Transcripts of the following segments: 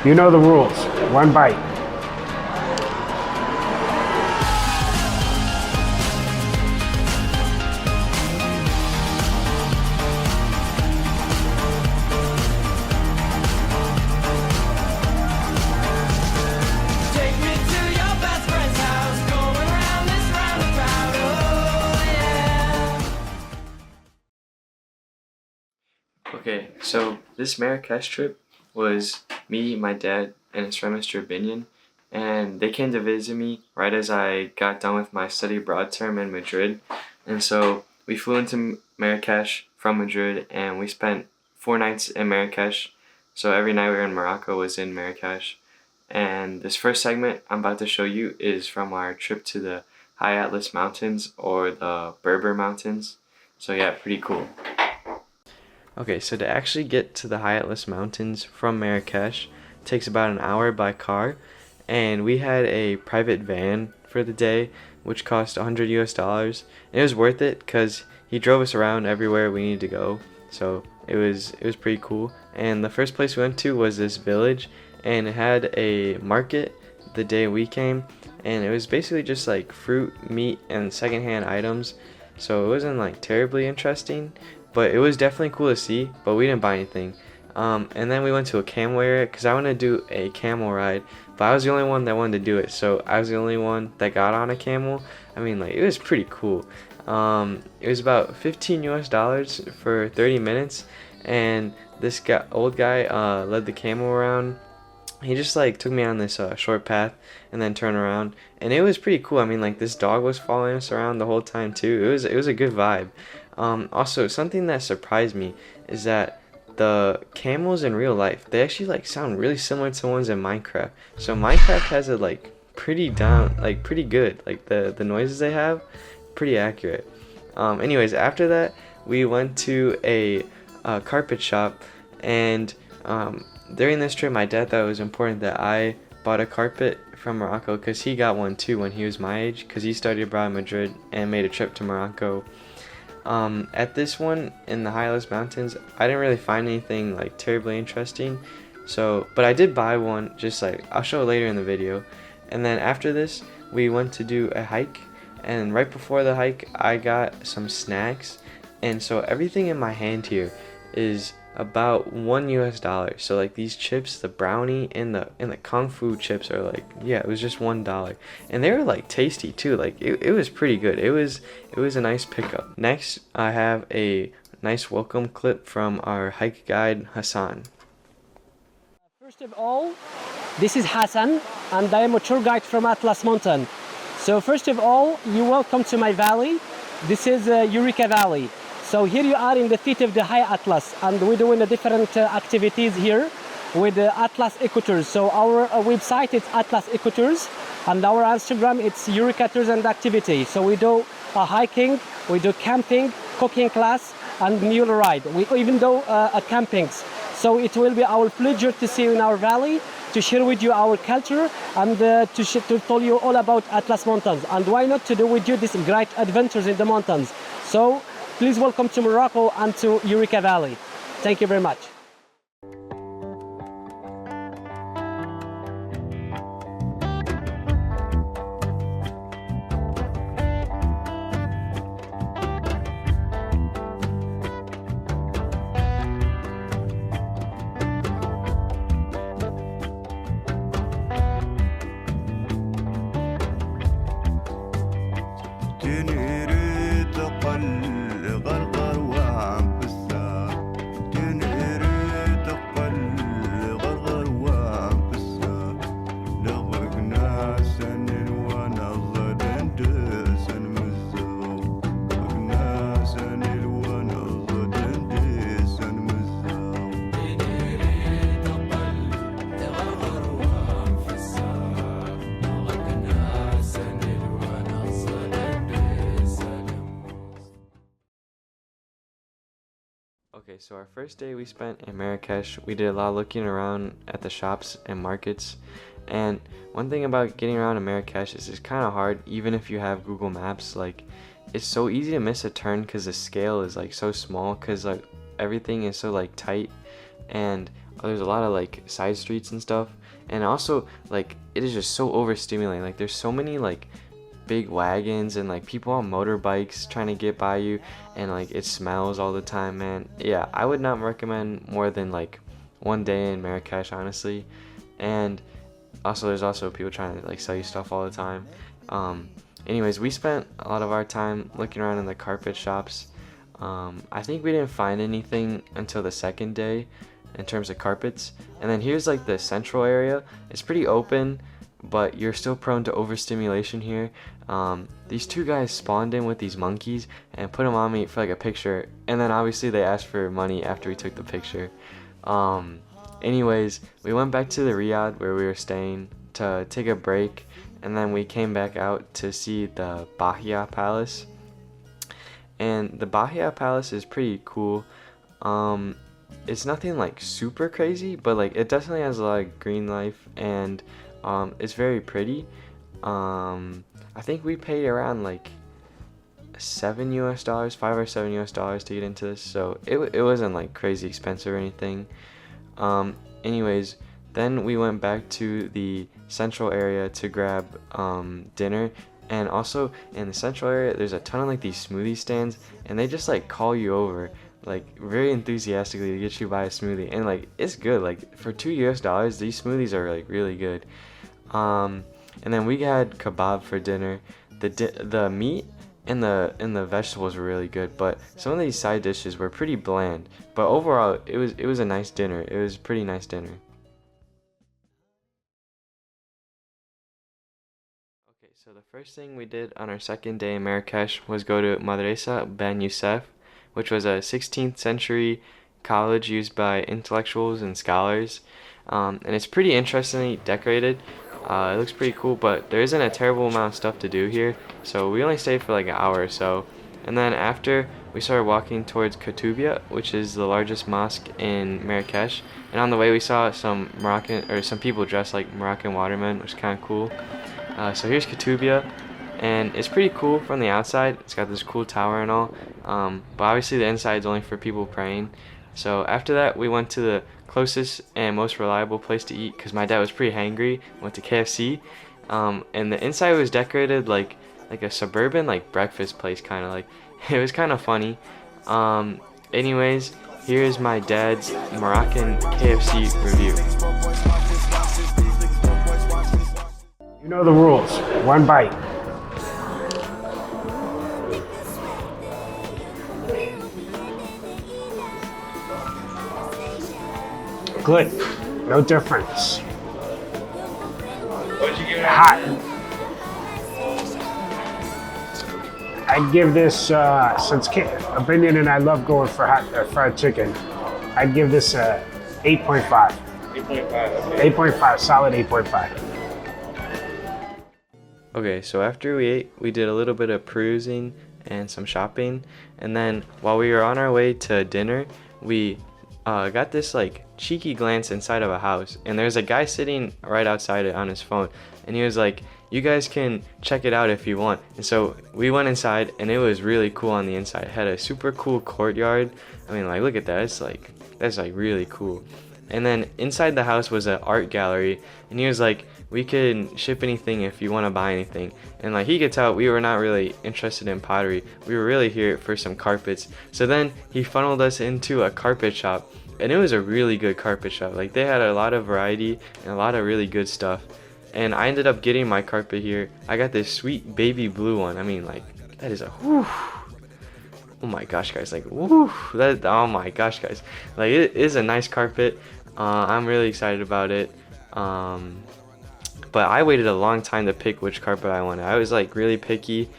You know the rules. One bite. Okay, so this Marrakesh trip was me, my dad, and his friend Mr. Abinion, and they came to visit me right as I got done with my study abroad term in Madrid. And so we flew into Marrakesh from Madrid, and we spent 4 nights in Marrakesh. So every night we were in Morocco was in Marrakesh. And this first segment I'm about to show you is from our trip to the High Atlas Mountains, or the Berber Mountains. So yeah, pretty cool. Okay, so to actually get to the High Atlas Mountains from Marrakesh takes about an hour by car, and we had a private van for the day which cost $100. And it was worth it because he drove us around everywhere we needed to go, so it was pretty cool. And the first place we went to was this village, and it had a market the day we came, and it was basically just like fruit, meat, and secondhand items, so it wasn't like terribly interesting, but it was definitely cool to see, but we didn't buy anything. And then we went to a camel area because I wanted to do a camel ride, but I was the only one that wanted to do it, so I was the only one that got on a camel. I mean, like, it was pretty cool. It was about $15 for 30 minutes, and this old guy led the camel around. He just like took me on this short path and then turned around, and it was pretty cool. I mean, like, this dog was following us around the whole time too. It was a good vibe. Also, something that surprised me is that the camels in real life, they actually like sound really similar to the ones in Minecraft. So Minecraft has it like pretty good. Like the noises they have, pretty accurate. Anyways, after that we went to a carpet shop, and during this trip my dad thought it was important that I bought a carpet from Morocco because he got one too when he was my age, because he studied abroad in Madrid and made a trip to Morocco. At this one in the High Atlas Mountains, I didn't really find anything like terribly interesting, but I did buy one, just like I'll show it later in the video. And then after this we went to do a hike, and right before the hike I got some snacks, and so everything in my hand here is about $1. So like these chips, the brownie and the kung fu chips are like, yeah, it was just $1, and they were like tasty too. Like it was pretty good. It was a nice pickup. Next I have a nice welcome clip from our hike guide Hassan. First of all, this is Hassan, and I am a tour guide from Atlas Mountain. So first of all, you're welcome to my valley. This is Ourika Valley. So here you are in the feet of the High Atlas, and we're doing the different activities here with the Atlas Ecotours. So our website is Atlas Ecotours, and our Instagram it's Ourika Tours and Activity. So we do hiking, we do camping, cooking class, and mule ride. We even do campings. So it will be our pleasure to see you in our valley, to share with you our culture, and to tell you all about Atlas Mountains. And why not to do with you these great adventures in the mountains. So please welcome to Morocco and to Ourika Valley. Thank you very much. Okay, so our first day we spent in Marrakesh, we did a lot of looking around at the shops and markets. And one thing about getting around in Marrakesh is it's kind of hard, even if you have Google Maps. Like, it's so easy to miss a turn because the scale is like so small, because like everything is so like tight, and there's a lot of like side streets and stuff, and also like it is just so overstimulating. Like there's so many like big wagons and like people on motorbikes trying to get by you, and like it smells all the time, man. Yeah, I would not recommend more than like one day in Marrakesh, honestly. And also there's also people trying to like sell you stuff all the time. Anyways, we spent a lot of our time looking around in the carpet shops. I think we didn't find anything until the second day in terms of carpets. And then here's like the central area. It's pretty open, but you're still prone to overstimulation here. These two guys spawned in with these monkeys and put them on me for like a picture, and then obviously they asked for money after we took the picture. Anyways, we went back to the Riyadh where we were staying to take a break, and then we came back out to see the Bahia Palace. And the Bahia Palace is pretty cool. It's nothing like super crazy, but like it definitely has a lot of green life, and it's very pretty. I think we paid around like $7 US, $5 or $7 US to get into this, so it wasn't like crazy expensive or anything. Anyways, then we went back to the central area to grab dinner. And also in the central area there's a ton of like these smoothie stands, and they just like call you over like very enthusiastically to get you buy a smoothie, and like it's good. Like for $2 US, these smoothies are like really good. And then we had kebab for dinner. The meat and the vegetables were really good, but some of these side dishes were pretty bland. But overall it was a nice dinner. It was a pretty nice dinner. So the first thing we did on our second day in Marrakesh was go to Madrasa Ben Youssef, which was a 16th century college used by intellectuals and scholars. And it's pretty interestingly decorated. It looks pretty cool, but there isn't a terrible amount of stuff to do here, so we only stayed for like an hour or so. And then after, we started walking towards Koutoubia, which is the largest mosque in Marrakesh. And on the way we saw some people dressed like Moroccan watermen, which is kind of cool. So here's Koutoubia, and it's pretty cool from the outside. It's got this cool tower and all, but obviously the inside is only for people praying. So after that, we went to the closest and most reliable place to eat because my dad was pretty hangry. Went to KFC, and the inside was decorated like a suburban like breakfast place, kind of like. It was kind of funny. Anyways, here's my dad's Moroccan KFC review. You know the rules. One bite. Good. No difference. What'd you give it? Hot. I'd give this, since Abinion and I love going for hot fried chicken, I'd give this a 8.5. 8.5. Okay. 8.5, solid 8.5. Okay, so after we ate, we did a little bit of perusing and some shopping, and then while we were on our way to dinner, we got this like cheeky glance inside of a house, and there's a guy sitting right outside it on his phone, and he was like, "You guys can check it out if you want." And so we went inside, and it was really cool on the inside. It had a super cool courtyard. I mean, like, look at that. That's like really cool. And then inside the house was an art gallery, and he was like, "We can ship anything if you want to buy anything." And like he could tell we were not really interested in pottery. We were really here for some carpets. So then he funneled us into a carpet shop, and it was a really good carpet shop. Like they had a lot of variety and a lot of really good stuff. And I ended up getting my carpet here. I got this sweet baby blue one. I mean, like, that is a whew. Oh my gosh, guys, like, woo, oh my gosh, guys, like, it is a nice carpet. I'm really excited about it. But I waited a long time to pick which carpet I wanted. I was like really picky,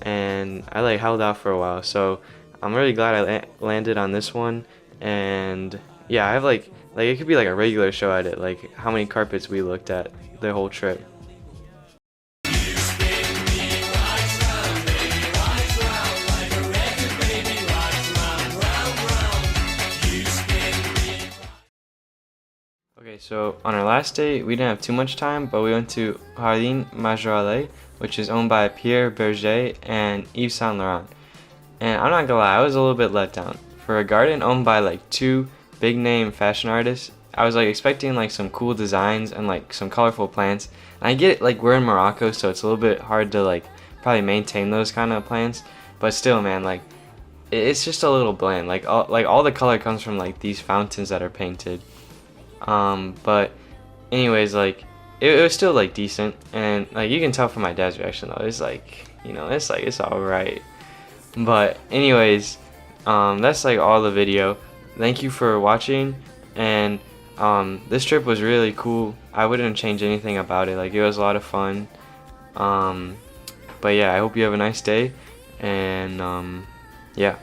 and I like held out for a while. So I'm really glad I landed on this one. And yeah, I have like it could be like a regular show at it, like how many carpets we looked at the whole trip. Okay, so on our last day, we didn't have too much time, but we went to Jardin Majorelle, which is owned by Pierre Berger and Yves Saint Laurent. And I'm not gonna lie, I was a little bit let down. For a garden owned by like two big name fashion artists, I was like expecting like some cool designs and like some colorful plants. And I get it, like we're in Morocco, so it's a little bit hard to like probably maintain those kind of plants. But still, man, like it's just a little bland. Like all the color comes from like these fountains that are painted. But anyways, like it was still like decent, and like you can tell from my dad's reaction though, it's like, you know, it's like it's all right. But anyways, that's like all the video. Thank you for watching, and this trip was really cool. I wouldn't change anything about it. Like it was a lot of fun. But yeah, I hope you have a nice day, and yeah.